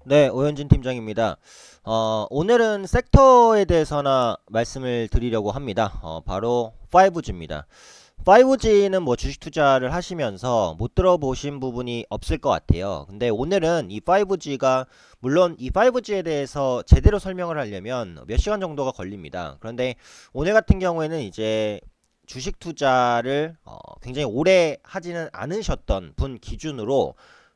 네, 오현진 팀장입니다. 오늘은 섹터에 대해서나 말씀을 드리려고 합니다. 바로 5G입니다. 5G는 뭐 주식 투자를 하시면서 못 들어보신 부분이 없을 것 같아요. 근데 오늘은 이 5G가, 물론 이 5G에 대해서 제대로 설명을 하려면 몇 시간 정도가 걸립니다. 그런데 오늘 같은 경우에는 이제 주식 투자를 굉장히 오래 하지는 않으셨던 분 기준으로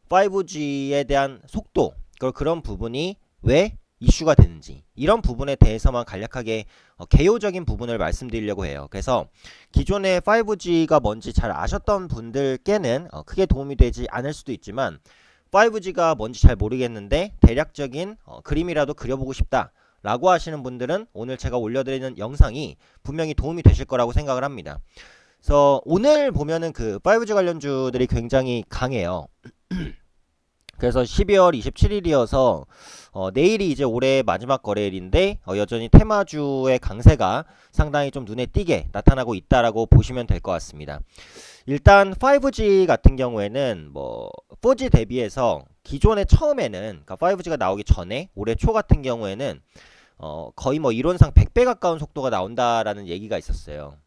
5G에 대한 속도, 그런 부분이 왜 이슈가 되는지, 이런 부분에 대해서만 간략하게 개요적인 부분을 말씀드리려고 해요. 그래서 기존의 5G가 뭔지 잘 아셨던 분들께는 크게 도움이 되지 않을 수도 있지만, 5G가 뭔지 잘 모르겠는데 대략적인 그림이라도 그려보고 싶다 라고 하시는 분들은 오늘 제가 올려드리는 영상이 분명히 도움이 되실 거라고 생각을 합니다. 그래서 오늘 보면은 그 5G 관련주들이 굉장히 강해요. 그래서 12월 27일이어서 내일이 이제 올해 마지막 거래일인데, 여전히 테마주의 강세가 상당히 좀 눈에 띄게 나타나고 있다라고 보시면 될 것 같습니다. 일단 5G 같은 경우에는 뭐 4G 대비해서 기존에 처음에는, 그러니까 5G가 나오기 전에 올해 초 같은 경우에는 거의 뭐 이론상 100배 가까운 속도가 나온다라는 얘기가 있었어요.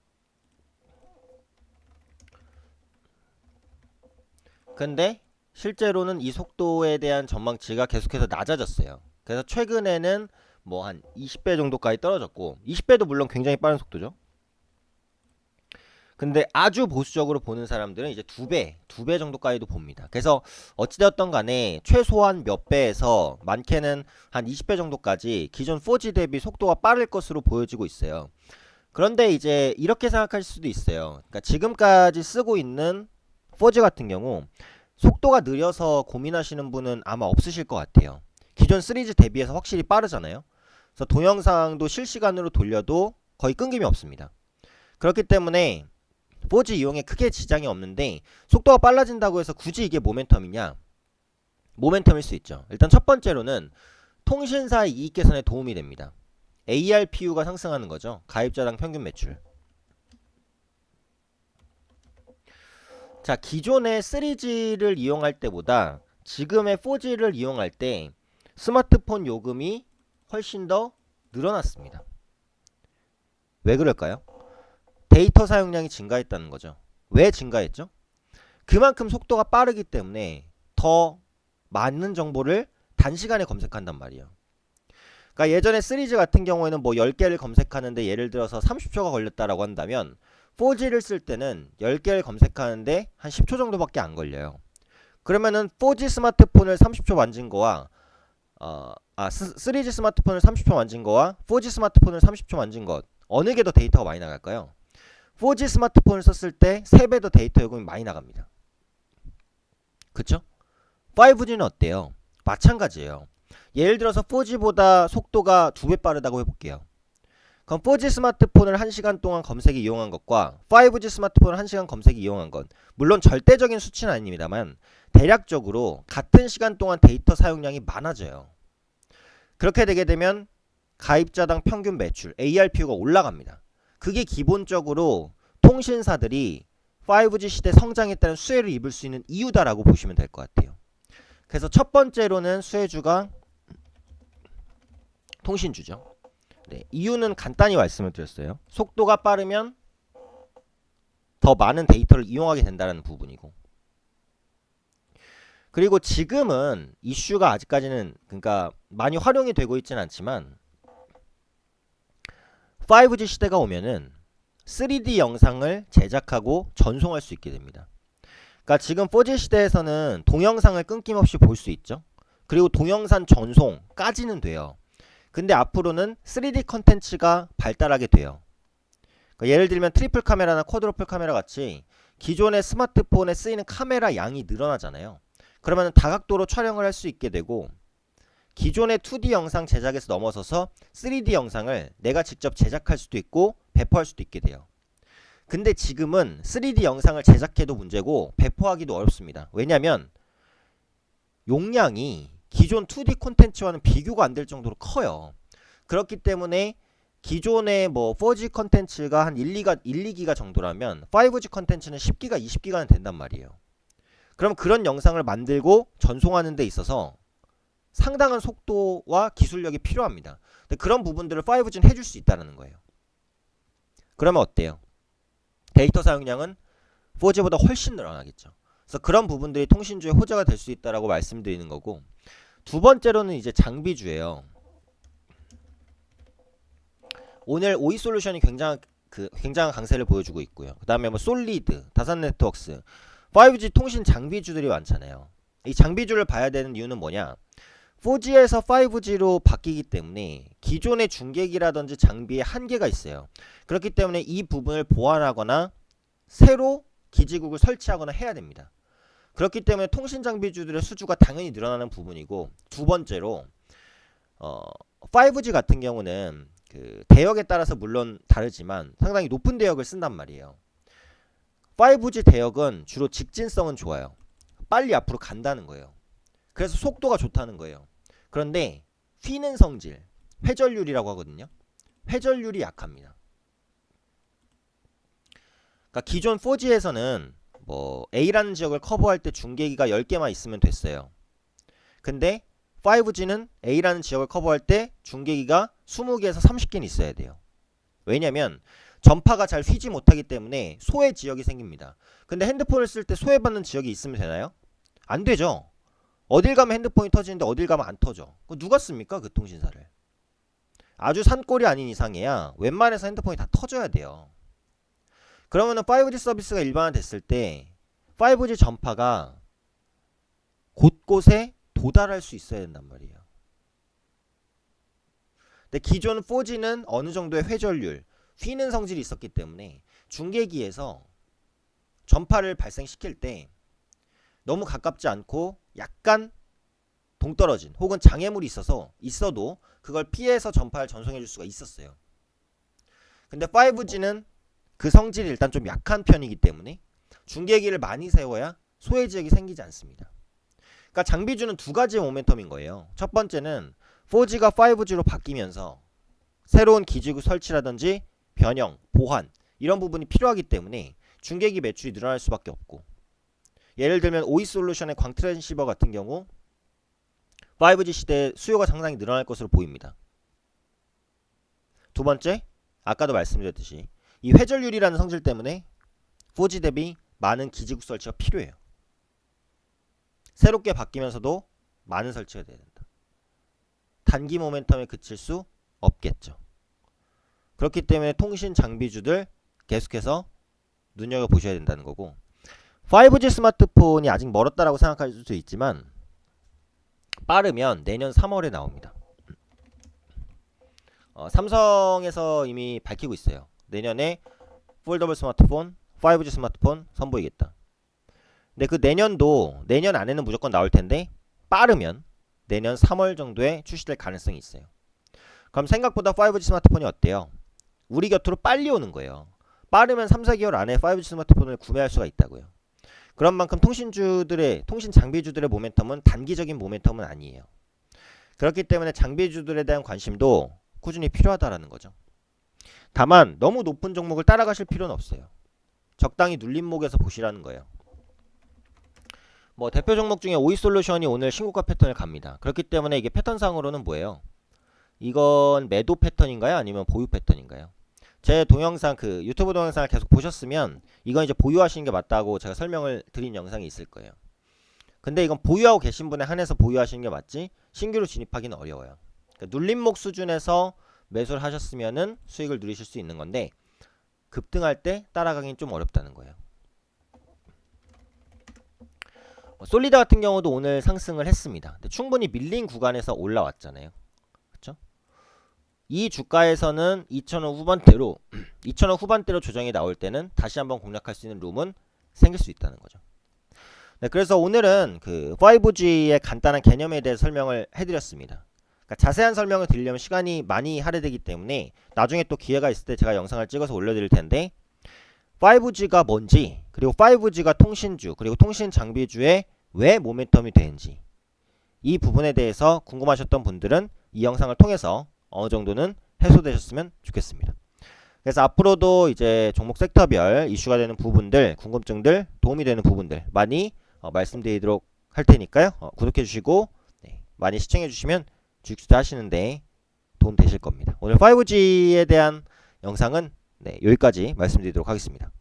근데 실제로는 이 속도에 대한 전망치가 계속해서 낮아졌어요. 그래서 최근에는 뭐 한 20배 정도까지 떨어졌고, 20배도 물론 굉장히 빠른 속도죠. 근데 아주 보수적으로 보는 사람들은 이제 두 배 정도까지도 봅니다. 그래서 어찌되었던 간에 최소한 몇 배에서 많게는 한 20배 정도까지 기존 4G 대비 속도가 빠를 것으로 보여지고 있어요. 그런데 이제 이렇게 생각하실 수도 있어요. 그러니까 지금까지 쓰고 있는 4G 같은 경우 속도가 느려서 고민하시는 분은 아마 없으실 것 같아요. 기존 3G 대비해서 확실히 빠르잖아요. 그래서 동영상도 실시간으로 돌려도 거의 끊김이 없습니다. 그렇기 때문에 4G 이용에 크게 지장이 없는데, 속도가 빨라진다고 해서 굳이 이게 모멘텀이냐? 모멘텀일 수 있죠. 일단 첫 번째로는 통신사 이익 개선에 도움이 됩니다. ARPU가 상승하는 거죠. 가입자당 평균 매출. 자, 기존의 3G를 이용할 때보다 지금의 4G를 이용할 때 스마트폰 요금이 훨씬 더 늘어났습니다. 왜 그럴까요? 데이터 사용량이 증가했다는 거죠. 왜 증가했죠? 그만큼 속도가 빠르기 때문에 더 많은 정보를 단시간에 검색한단 말이에요. 그러니까 예전에 3G 같은 경우에는 뭐 10개를 검색하는데 예를 들어서 30초가 걸렸다라고 한다면, 4G를 쓸 때는 10개를 검색하는데 한 10초 정도밖에 안 걸려요. 그러면은 4G 스마트폰을 30초 만진 거와 3G 스마트폰을 30초 만진 거와 4G 스마트폰을 30초 만진 것, 어느 게 더 데이터가 많이 나갈까요? 4G 스마트폰을 썼을 때 3배 더 데이터 요금이 많이 나갑니다. 그쵸? 5G는 어때요? 마찬가지예요. 예를 들어서 4G보다 속도가 2배 빠르다고 해볼게요. 그럼 4G 스마트폰을 1시간 동안 검색이 이용한 것과 5G 스마트폰을 1시간 검색이 이용한 것, 물론 절대적인 수치는 아닙니다만 대략적으로 같은 시간 동안 데이터 사용량이 많아져요. 그렇게 되게 되면 가입자당 평균 매출 ARPU가 올라갑니다. 그게 기본적으로 통신사들이 5G 시대 성장에 따른 수혜를 입을 수 있는 이유다라고 보시면 될 것 같아요. 그래서 첫 번째로는 수혜주가 통신주죠. 네, 이유는 간단히 말씀을 드렸어요. 속도가 빠르면 더 많은 데이터를 이용하게 된다는 부분이고, 그리고 지금은 이슈가 아직까지는, 그러니까 많이 활용이 되고 있지는 않지만 5G 시대가 오면은 3D 영상을 제작하고 전송할 수 있게 됩니다. 그러니까 지금 4G 시대에서는 동영상을 끊김없이 볼 수 있죠. 그리고 동영상 전송까지는 돼요. 근데 앞으로는 3D 컨텐츠가 발달하게 돼요. 그러니까 예를 들면 트리플 카메라나 쿼드러플 카메라 같이 기존의 스마트폰에 쓰이는 카메라 양이 늘어나잖아요. 그러면 다각도로 촬영을 할 수 있게 되고, 기존의 2D 영상 제작에서 넘어서서 3D 영상을 내가 직접 제작할 수도 있고 배포할 수도 있게 돼요. 근데 지금은 3D 영상을 제작해도 문제고 배포하기도 어렵습니다. 왜냐면 용량이 기존 2D 콘텐츠와는 비교가 안 될 정도로 커요. 그렇기 때문에 기존의 뭐 4G 콘텐츠가 한 1-2기가 정도라면 5G 콘텐츠는 10기가, 20기가는 된단 말이에요. 그럼 그런 영상을 만들고 전송하는 데 있어서 상당한 속도와 기술력이 필요합니다. 근데 그런 부분들을 5G는 해줄 수 있다는 거예요. 그러면 어때요? 데이터 사용량은 4G보다 훨씬 늘어나겠죠. 그래서 그런 부분들이 통신주의 호재가 될 수 있다라고 말씀드리는 거고, 두 번째로는 이제 장비주예요. 오늘 오이솔루션이 굉장한 강세를 보여주고 있고요. 그 다음에 뭐 솔리드, 다산네트웍스, 5G 통신 장비주들이 많잖아요. 이 장비주를 봐야 되는 이유는 뭐냐? 4G에서 5G로 바뀌기 때문에 기존의 중계기라든지 장비에 한계가 있어요. 그렇기 때문에 이 부분을 보완하거나 새로 기지국을 설치하거나 해야 됩니다. 그렇기 때문에 통신 장비주들의 수주가 당연히 늘어나는 부분이고, 두 번째로 5G 같은 경우는 그 대역에 따라서 물론 다르지만 상당히 높은 대역을 쓴단 말이에요. 5G 대역은 주로 직진성은 좋아요. 빨리 앞으로 간다는 거예요. 그래서 속도가 좋다는 거예요. 그런데 휘는 성질, 회전율이라고 하거든요. 회전율이 약합니다. 그러니까 기존 4G에서는 뭐 A라는 지역을 커버할 때 중계기가 10개만 있으면 됐어요. 근데 5G는 A라는 지역을 커버할 때 중계기가 20개에서 30개는 있어야 돼요. 왜냐면 전파가 잘 휘지 못하기 때문에 소외 지역이 생깁니다. 근데 핸드폰을 쓸 때 소외받는 지역이 있으면 되나요? 안 되죠. 어딜 가면 핸드폰이 터지는데 어딜 가면 안 터져. 누가 씁니까? 그 통신사를. 아주 산골이 아닌 이상해야 웬만해서 핸드폰이 다 터져야 돼요. 그러면은 5G 서비스가 일반화됐을 때 5G 전파가 곳곳에 도달할 수 있어야 된단 말이에요. 근데 기존 4G는 어느 정도의 회전율, 휘는 성질이 있었기 때문에 중계기에서 전파를 발생시킬 때 너무 가깝지 않고 약간 동떨어진 혹은 장애물이 있어도 그걸 피해서 전파를 전송해 줄 수가 있었어요. 근데 5G는 그 성질이 일단 좀 약한 편이기 때문에 중계기를 많이 세워야 소외 지역이 생기지 않습니다. 그러니까 장비주는 두 가지 모멘텀인 거예요. 첫 번째는 4G가 5G로 바뀌면서 새로운 기지국 설치라든지 변형, 보완 이런 부분이 필요하기 때문에 중계기 매출이 늘어날 수밖에 없고, 예를 들면 오이솔루션의 광트랜시버 같은 경우 5G 시대에 수요가 상당히 늘어날 것으로 보입니다. 두 번째, 아까도 말씀드렸듯이 이 회전율이라는 성질 때문에 4G 대비 많은 기지국 설치가 필요해요. 새롭게 바뀌면서도 많은 설치가 돼야 된다. 단기 모멘텀에 그칠 수 없겠죠. 그렇기 때문에 통신 장비주들 계속해서 눈여겨보셔야 된다는 거고, 5G 스마트폰이 아직 멀었다라고 생각할 수도 있지만 빠르면 내년 3월에 나옵니다. 삼성에서 이미 밝히고 있어요. 내년에 폴더블 스마트폰, 5G 스마트폰 선보이겠다. 근데 그 내년도 내년 안에는 무조건 나올 텐데 빠르면 내년 3월 정도에 출시될 가능성이 있어요. 그럼 생각보다 5G 스마트폰이 어때요? 우리 곁으로 빨리 오는 거예요. 빠르면 3, 4개월 안에 5G 스마트폰을 구매할 수가 있다고요. 그런 만큼 통신 장비주들의 모멘텀은 단기적인 모멘텀은 아니에요. 그렇기 때문에 장비주들에 대한 관심도 꾸준히 필요하다라는 거죠. 다만 너무 높은 종목을 따라가실 필요는 없어요. 적당히 눌림목에서 보시라는 거예요. 뭐 대표 종목 중에 오이솔루션이 오늘 신고가 패턴을 갑니다. 그렇기 때문에 이게 패턴상으로는 뭐예요? 이건 매도 패턴인가요? 아니면 보유 패턴인가요? 제 동영상 유튜브 동영상을 계속 보셨으면 이건 이제 보유하시는 게 맞다고 제가 설명을 드린 영상이 있을 거예요. 근데 이건 보유하고 계신 분에 한해서 보유하시는 게 맞지 신규로 진입하기는 어려워요. 그러니까 눌림목 수준에서 매수를 하셨으면은 수익을 누리실 수 있는 건데 급등할 때 따라가긴 좀 어렵다는 거예요. 솔리드 같은 경우도 오늘 상승을 했습니다. 근데 충분히 밀린 구간에서 올라왔잖아요. 그렇죠? 이 주가에서는 2,000원 후반대로 조정이 나올 때는 다시 한번 공략할 수 있는 룸은 생길 수 있다는 거죠. 네, 그래서 오늘은 5G의 간단한 개념에 대해 설명을 해드렸습니다. 그러니까 자세한 설명을 드리려면 시간이 많이 할애되기 때문에 나중에 또 기회가 있을 때 제가 영상을 찍어서 올려드릴 텐데 5G가 뭔지, 그리고 5G가 통신주, 그리고 통신 장비주의 왜 모멘텀이 되는지 이 부분에 대해서 궁금하셨던 분들은 이 영상을 통해서 어느 정도는 해소되셨으면 좋겠습니다. 그래서 앞으로도 이제 종목 섹터별 이슈가 되는 부분들, 궁금증들, 도움이 되는 부분들 많이 말씀드리도록 할 테니까요. 구독해 주시고 많이 시청해 주시면 주식 투자 하시는데 도움 되실 겁니다. 오늘 5G에 대한 영상은 네, 여기까지 말씀드리도록 하겠습니다.